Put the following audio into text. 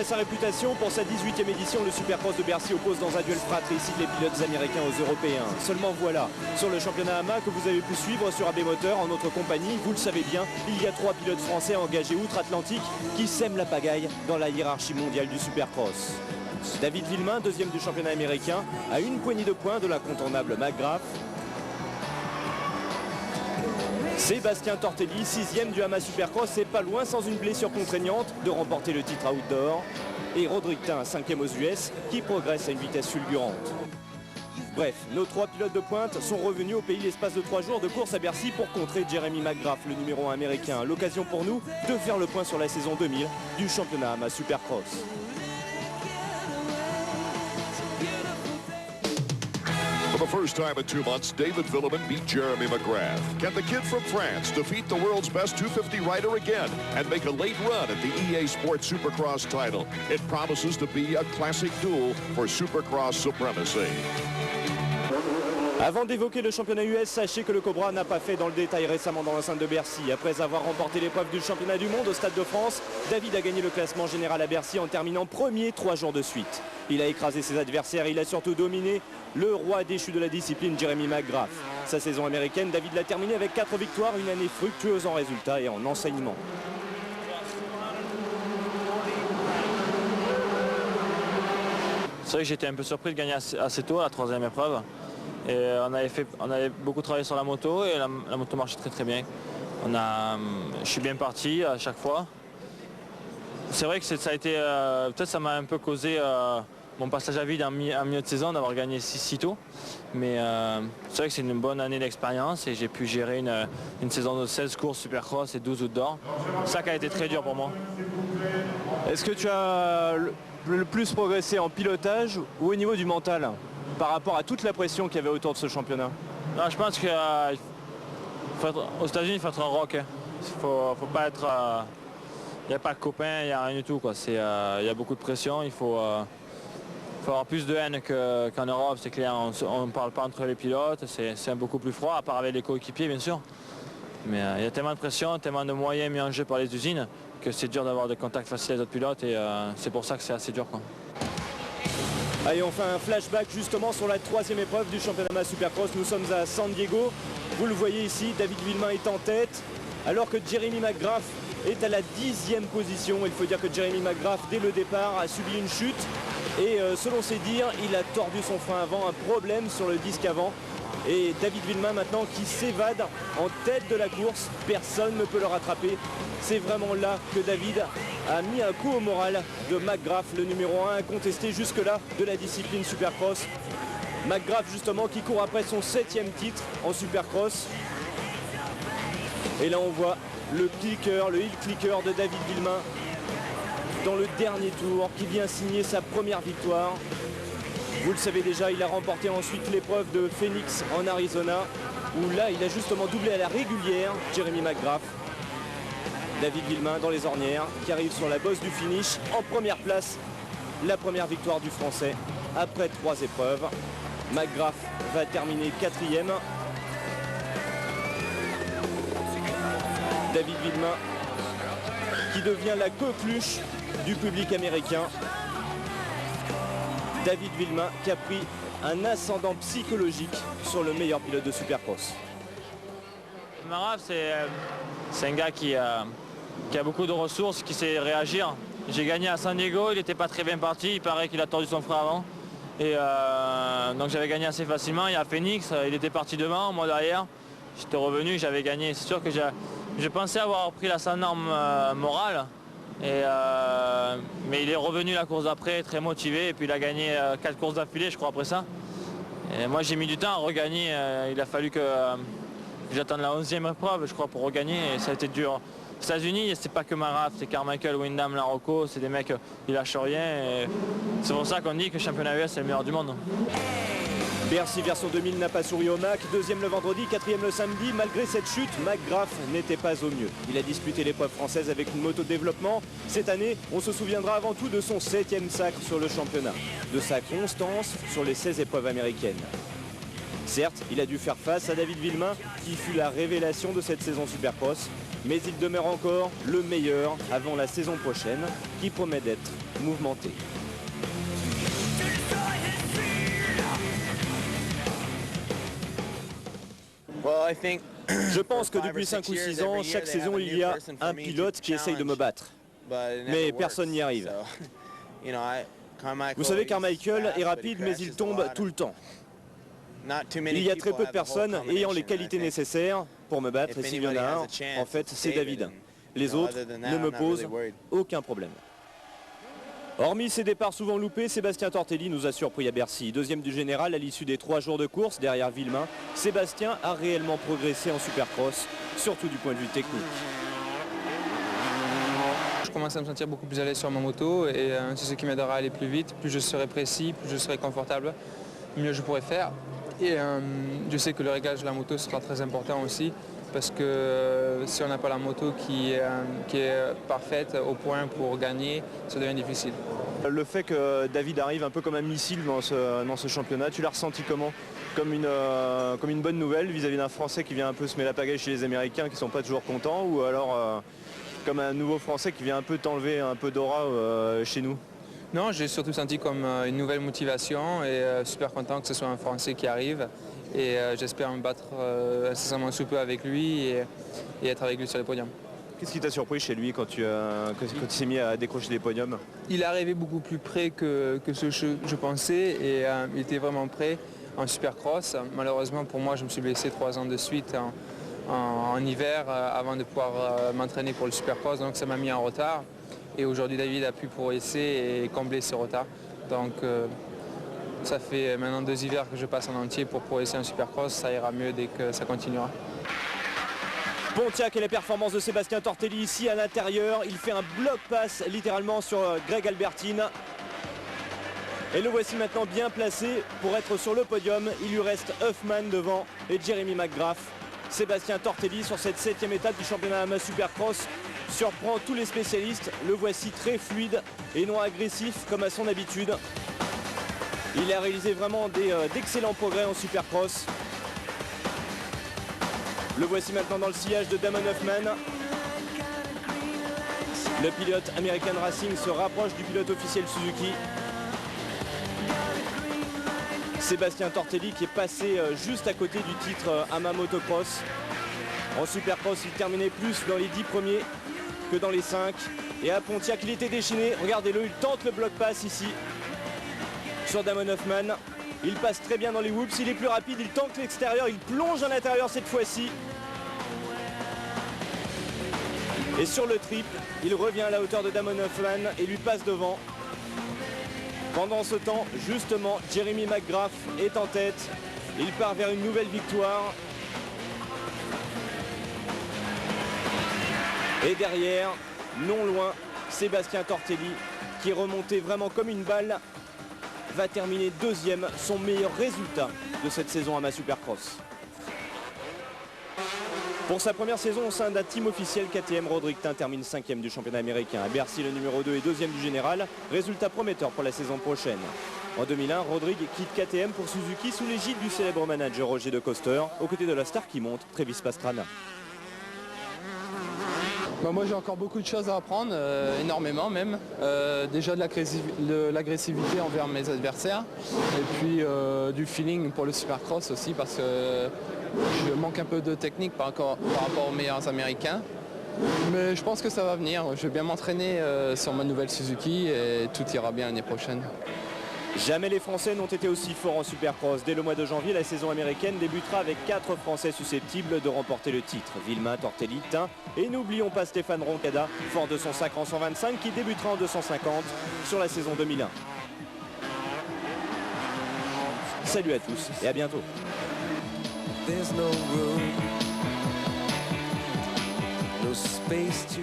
sa réputation, pour sa 18e édition, le Supercross de Bercy oppose dans un duel fratricide les pilotes américains aux Européens. Seulement voilà, sur le championnat AMA que vous avez pu suivre sur AB Moteur en notre compagnie, vous le savez bien, il y a 3 pilotes français engagés outre-Atlantique qui sèment la pagaille dans la hiérarchie mondiale du Supercross. David Villemain, deuxième du championnat américain, à une poignée de points de l'incontournable McGrath. Sébastien Tortelli, 6e du AMA Supercross, et pas loin sans une blessure contraignante de remporter le titre outdoor. Et Roderick Tin, 5e aux US, qui progresse à une vitesse fulgurante. Bref, nos 3 pilotes de pointe sont revenus au pays l'espace de 3 jours de course à Bercy pour contrer Jeremy McGrath, le numéro 1 américain. L'occasion pour nous de faire le point sur la saison 2000 du championnat AMA Supercross. For the first time in 2 months, David Villemin beat Jeremy McGrath. Can the kid from France defeat the world's best 250 rider again and make a late run at the EA Sports Supercross title? It promises to be a classic duel for Supercross supremacy. Avant d'évoquer le championnat US, sachez que le Cobra n'a pas fait dans le détail récemment dans l'enceinte de Bercy. Après avoir remporté l'épreuve du championnat du monde au Stade de France, David a gagné le classement général à Bercy en terminant premier 3 jours de suite. Il a écrasé ses adversaires, il a surtout dominé le roi déchu de la discipline, Jeremy McGrath. Sa saison américaine, David l'a terminée avec 4 victoires, une année fructueuse en résultats et en enseignement. C'est vrai que j'étais un peu surpris de gagner assez tôt, la 3e épreuve. Et on avait beaucoup travaillé sur la moto et la moto marchait très bien. Je suis bien parti à chaque fois. C'est vrai que ça a été, peut-être ça m'a un peu causé mon passage à vide en milieu de saison d'avoir gagné si tôt. Mais c'est vrai que c'est une bonne année d'expérience et j'ai pu gérer une saison de 16 courses Supercross et 12 outdoor. C'est ça qui a été très dur pour moi. Est-ce que tu as le plus progressé en pilotage ou au niveau du mental par rapport à toute la pression qu'il y avait autour de ce championnat? Non, je pense qu'aux États-Unis, il faut être un rock. Il faut pas être... Il n'y a pas de copains, il n'y a rien du tout. Il y a beaucoup de pression. Il faut avoir plus de haine qu'en Europe. C'est clair, on ne parle pas entre les pilotes. C'est beaucoup plus froid, à part avec les coéquipiers, bien sûr. Mais il y a tellement de pression, tellement de moyens mis en jeu par les usines que c'est dur d'avoir des contacts faciles avec d'autres pilotes. Et c'est pour ça que c'est assez dur, quoi. Allez, on fait un flashback justement sur la 3e épreuve du championnat Supercross. Nous sommes à San Diego. Vous le voyez ici, David Villemain est en tête, alors que Jeremy McGrath est à la 10e position. Il faut dire que Jeremy McGrath, dès le départ, a subi une chute. Et selon ses dires, il a tordu son frein avant, un problème sur le disque avant. Et David Villemain maintenant qui s'évade en tête de la course. Personne ne peut le rattraper. C'est vraiment là que David a mis un coup au moral de McGrath, le numéro 1 incontesté jusque-là de la discipline Supercross. McGrath justement qui court après son 7e titre en Supercross. Et là on voit le clicker, le heel clicker de David Villemain dans le dernier tour qui vient signer sa première victoire. Vous le savez déjà, il a remporté ensuite l'épreuve de Phoenix en Arizona où là il a justement doublé à la régulière Jeremy McGrath. David Villemain dans les ornières qui arrive sur la bosse du finish en première place. La première victoire du Français après 3 épreuves. McGrath va terminer 4e. David Villemain qui devient la coqueluche du public américain. David Villemain qui a pris un ascendant psychologique sur le meilleur pilote de Supercross. McGrath, c'est un gars qui a beaucoup de ressources, qui sait réagir. J'ai gagné à San Diego, il n'était pas très bien parti, il paraît qu'il a tordu son frein avant. Et donc j'avais gagné assez facilement. Il y a Phoenix, il était parti devant, moi derrière. J'étais revenu, j'avais gagné. C'est sûr que je pensais avoir pris l'ascendant moral. Mais il est revenu la course d'après, très motivé. Et puis il a gagné 4 courses d'affilée, je crois, après ça. Et moi j'ai mis du temps à regagner. Il a fallu que j'attende la 11e épreuve, je crois, pour regagner. Et ça a été dur. Aux États-Unis, c'est pas que McGrath, c'est Carmichael, Windham, Larocco, c'est des mecs, ils lâchent rien. C'est pour ça qu'on dit que le championnat US est le meilleur du monde. Bercy version 2000 n'a pas souri au Mac, 2e le vendredi, 4e le samedi. Malgré cette chute, McGrath n'était pas au mieux. Il a disputé l'épreuve française avec une moto de développement. Cette année, on se souviendra avant tout de son 7e sacre sur le championnat, de sa constance sur les 16 épreuves américaines. Certes, il a dû faire face à David Villemain, qui fut la révélation de cette saison Supercross. Mais il demeure encore le meilleur avant la saison prochaine, qui promet d'être mouvementée. Je pense que depuis 5 ou 6 ans, chaque saison, il y a un pilote qui essaye de me battre. Mais personne n'y arrive. Vous savez, Carmichael est rapide, mais il tombe tout le temps. Il y a très peu de personnes ayant les qualités nécessaires pour me battre, et s'il y en a un, en fait, c'est David. Les autres ne me posent aucun problème. Hormis ses départs souvent loupés, Sébastien Tortelli nous a surpris à Bercy. Deuxième du général à l'issue des 3 jours de course derrière Villemain, Sébastien a réellement progressé en Supercross, surtout du point de vue technique. Je commence à me sentir beaucoup plus à l'aise sur ma moto et c'est ce qui m'aidera à aller plus vite. Plus je serai précis, plus je serai confortable, mieux je pourrai faire. Et je sais que le réglage de la moto sera très important aussi parce que si on n'a pas la moto qui est parfaite au point pour gagner, ça devient difficile. Le fait que David arrive un peu comme un missile dans ce championnat, tu l'as ressenti comment ? Comme une bonne nouvelle vis-à-vis d'un Français qui vient un peu semer la pagaille chez les Américains qui ne sont pas toujours contents, ou alors comme un nouveau Français qui vient un peu t'enlever un peu d'aura chez nous? Non, j'ai surtout senti comme une nouvelle motivation et super content que ce soit un Français qui arrive. Et j'espère me battre incessamment sous peu avec lui et être avec lui sur les podiums. Qu'est-ce qui t'a surpris chez lui quand tu t'es mis à décrocher des podiums? Il est arrivé beaucoup plus près que ce que je pensais et il était vraiment prêt en Supercross. Malheureusement pour moi, je me suis blessé 3 ans de suite en hiver avant de pouvoir m'entraîner pour le Supercross, donc ça m'a mis en retard. Et aujourd'hui, David a pu progresser et combler ce retard. Donc ça fait maintenant 2 hivers que je passe en entier pour progresser en Supercross. Ça ira mieux dès que ça continuera. Pontiac et les performances de Sébastien Tortelli ici à l'intérieur. Il fait un bloc pass littéralement sur Greg Albertine. Et le voici maintenant bien placé pour être sur le podium. Il lui reste Huffman devant et Jeremy McGrath. Sébastien Tortelli sur cette 7e étape du championnat AMA Supercross surprend tous les spécialistes. Le voici très fluide et non agressif comme à son habitude. Il a réalisé vraiment d'excellents progrès en Supercross. Le voici maintenant dans le sillage de Damon Huffman. Le pilote American Racing se rapproche du pilote officiel Suzuki. Sébastien Tortelli qui est passé juste à côté du titre AMA Motocross. En Supercross, il terminait plus dans les 10 premiers que dans les 5. Et à Pontiac, il était déchaîné. Regardez-le, il tente le bloc pass ici sur Damon Huffman. Il passe très bien dans les whoops, il est plus rapide, il tente l'extérieur, il plonge à l'intérieur cette fois-ci. Et sur le triple, il revient à la hauteur de Damon Huffman et lui passe devant. Pendant ce temps, justement, Jeremy McGrath est en tête. Il part vers une nouvelle victoire. Et derrière, non loin, Sébastien Tortelli, qui est remonté vraiment comme une balle, va terminer 2e, son meilleur résultat de cette saison AMA Supercross. Pour sa première saison au sein d'un team officiel, KTM, Rodriguin termine 5e du championnat américain. À Bercy, le numéro 2 et 2e du général. Résultat prometteur pour la saison prochaine. En 2001, Rodriguin quitte KTM pour Suzuki sous l'égide du célèbre manager Roger De Coster, aux côtés de la star qui monte, Travis Pastrana. Moi j'ai encore beaucoup de choses à apprendre, énormément même. Déjà de l'agressivité envers mes adversaires et puis du feeling pour le Supercross aussi parce que je manque un peu de technique par rapport aux meilleurs américains. Mais je pense que ça va venir. Je vais bien m'entraîner sur ma nouvelle Suzuki et tout ira bien l'année prochaine. Jamais les Français n'ont été aussi forts en Supercross. Dès le mois de janvier, la saison américaine débutera avec 4 Français susceptibles de remporter le titre. Villemain, Tortelli, Tin et n'oublions pas Stéphane Roncada, fort de son sacre en 125 qui débutera en 250 sur la saison 2001. Salut à tous et à bientôt. There's no room, no space to